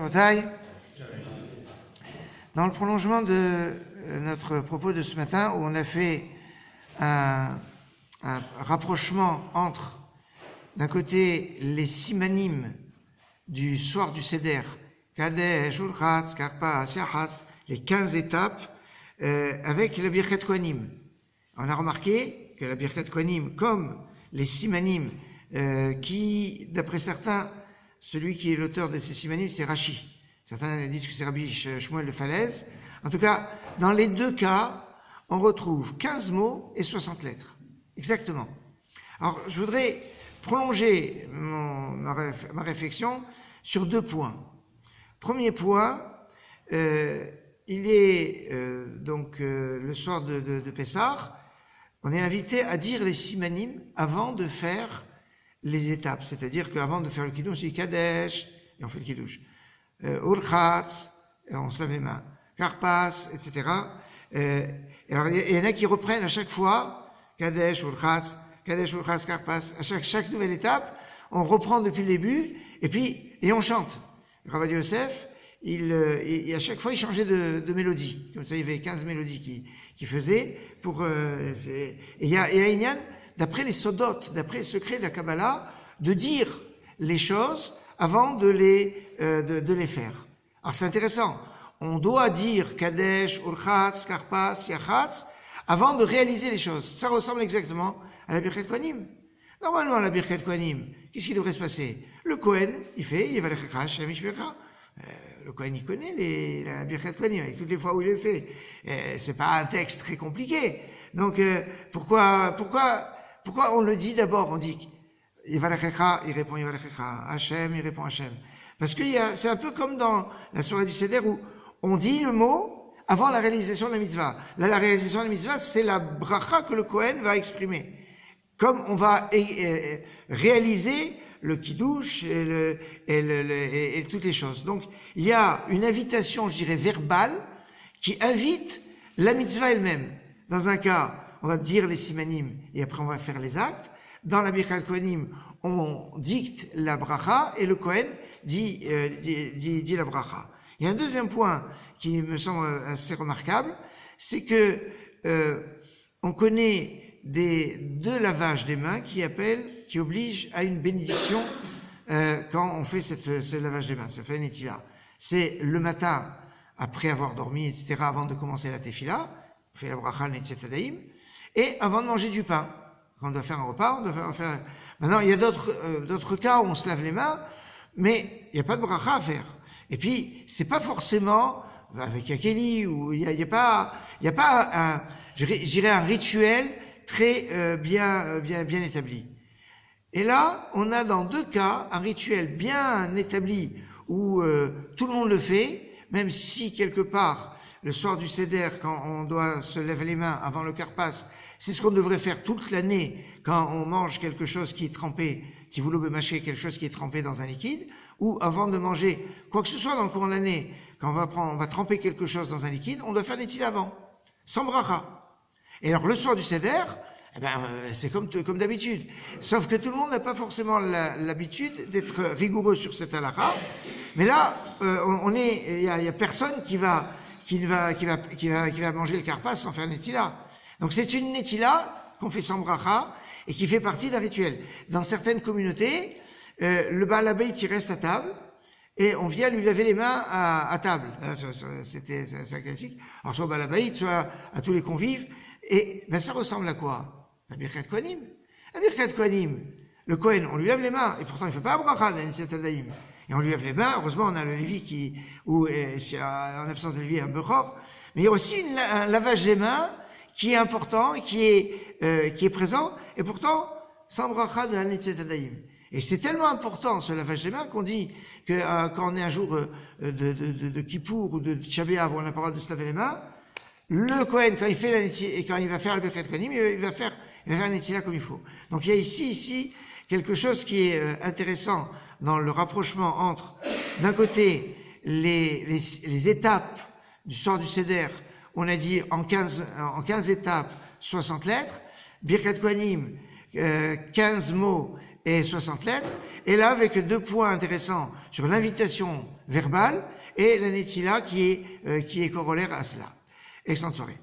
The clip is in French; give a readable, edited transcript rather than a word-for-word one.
Rabotai. Dans le prolongement de notre propos de ce matin, où on a fait un rapprochement entre, d'un côté, les simanim du soir du Seder, Kadesh, Ulchatz, Karpas, Yahatz, les 15 étapes, avec la Birkat Kohanim. On a remarqué que la Birkat Kohanim, comme les simanim, qui, d'après certains, celui qui est l'auteur de ces simanim, c'est Rashi. Certains disent que c'est Rabbi Shmuel de Falaise. En tout cas, dans les deux cas, on retrouve 15 mots et 60 lettres. Exactement. Alors, je voudrais prolonger ma réflexion sur deux points. Premier point, il est donc le soir de Pessah, on est invité à dire les simanim avant de faire les étapes. C'est-à-dire qu'avant de faire le kiddush, c'est Kadesh, et on fait le kiddush. Urchatz, on se lave les mains. Karpas, etc. Alors, il y en a qui reprennent à chaque fois Kadesh, Urchatz, Karpas. À chaque nouvelle étape, on reprend depuis le début, et on chante. Rav Yosef, à chaque fois, il changeait de mélodie. Comme ça, il y avait 15 mélodies qu'il faisait. Et il y a Inyan, d'après les sodotes, d'après les secrets de la Kabbalah, de dire les choses avant de les faire. Alors c'est intéressant. On doit dire Kadesh, Urchatz, Karpas, Yahatz avant de réaliser les choses. Ça ressemble exactement à la Birkat Kohanim. Normalement, la Birkat Kohanim, qu'est-ce qui devrait se passer? Le Kohen, il fait Yevalechecha Hashem Yishmerecha. Le Kohen, il connaît la Birkat Kohanim avec toutes les fois où il le fait. C'est pas un texte très compliqué. Donc, pourquoi on le dit d'abord? On dit Yevalechecha, il répond Yevalechecha. Hashem, il répond Hashem. Parce que c'est un peu comme dans la soirée du Seder où on dit le mot avant la réalisation de la mitzvah. Là, la réalisation de la mitzvah, c'est la bracha que le Kohen va exprimer. Comme on va réaliser le kiddush et toutes les choses. Donc, il y a une invitation, je dirais, verbale, qui invite la mitzvah elle-même. Dans un cas, on va dire les simanim et après on va faire les actes. Dans la Birkat Kohanim, on dicte la bracha et le Kohen dit la bracha. Il y a un deuxième point qui me semble assez remarquable, c'est que on connaît deux lavages des mains qui obligent à une bénédiction quand on fait ce lavage des mains. Ça fait un netila. C'est le matin, après avoir dormi, etc., avant de commencer la tefila, on fait la bracha netzet et avant de manger du pain. Quand on doit faire un repas, on doit faire... Maintenant, il y a d'autres cas où on se lave les mains, mais il n'y a pas de bracha à faire. Et puis, c'est pas forcément avec un keli, ou il y a pas je dirais un rituel très bien établi. Et là, on a dans deux cas un rituel bien établi où tout le monde le fait, même si quelque part, le soir du Seder, quand on doit se laver les mains avant le Karpas, c'est ce qu'on devrait faire toute l'année quand on mange quelque chose qui est trempé, si vous le mâchez, quelque chose qui est trempé dans un liquide, ou avant de manger quoi que ce soit dans le cours de l'année, quand on va tremper quelque chose dans un liquide, on doit faire des tila avant, sans bracha. Et alors le soir du Seder, c'est comme d'habitude. Sauf que tout le monde n'a pas forcément l'habitude d'être rigoureux sur cette halakha. Mais là, il y a personne qui va manger le karpas sans faire une netila. Donc c'est une netila qu'on fait sans bracha et qui fait partie d'un rituel. Dans certaines communautés, le Baal Habayit il reste à table et on vient lui laver les mains à table. C'est un classique. Alors soit au Baal Habayit, soit à tous les convives. Et ça ressemble à quoi? La Birkat Kohanim. La Birkat Kohanim, le Kohen, on lui lave les mains, et pourtant il ne fait pas bracha dans l'Initiat Adaïm. Et on lui lave les mains, heureusement on a le Lévi en absence de Lévi, un Bechor. Mais il y a aussi un lavage des mains qui est important, qui est présent, et pourtant sans bracha de l'Initiat Adaïm. Et c'est tellement important ce lavage des mains qu'on dit que quand on est un jour de Kippour ou de Tisha B'Av où on n'a pas le droit de se laver les mains, le Kohen, quand il va faire le Birkat Kohanim, il va faire un netila comme il faut. Donc il y a ici quelque chose qui est intéressant dans le rapprochement entre, d'un côté, les étapes du soir du Seder, on a dit en 15 étapes, 60 lettres, Birkat Kohanim, 15 mots et 60 lettres, et là avec deux points intéressants sur l'invitation verbale, et la Netzila qui est corollaire à cela. Excellente soirée.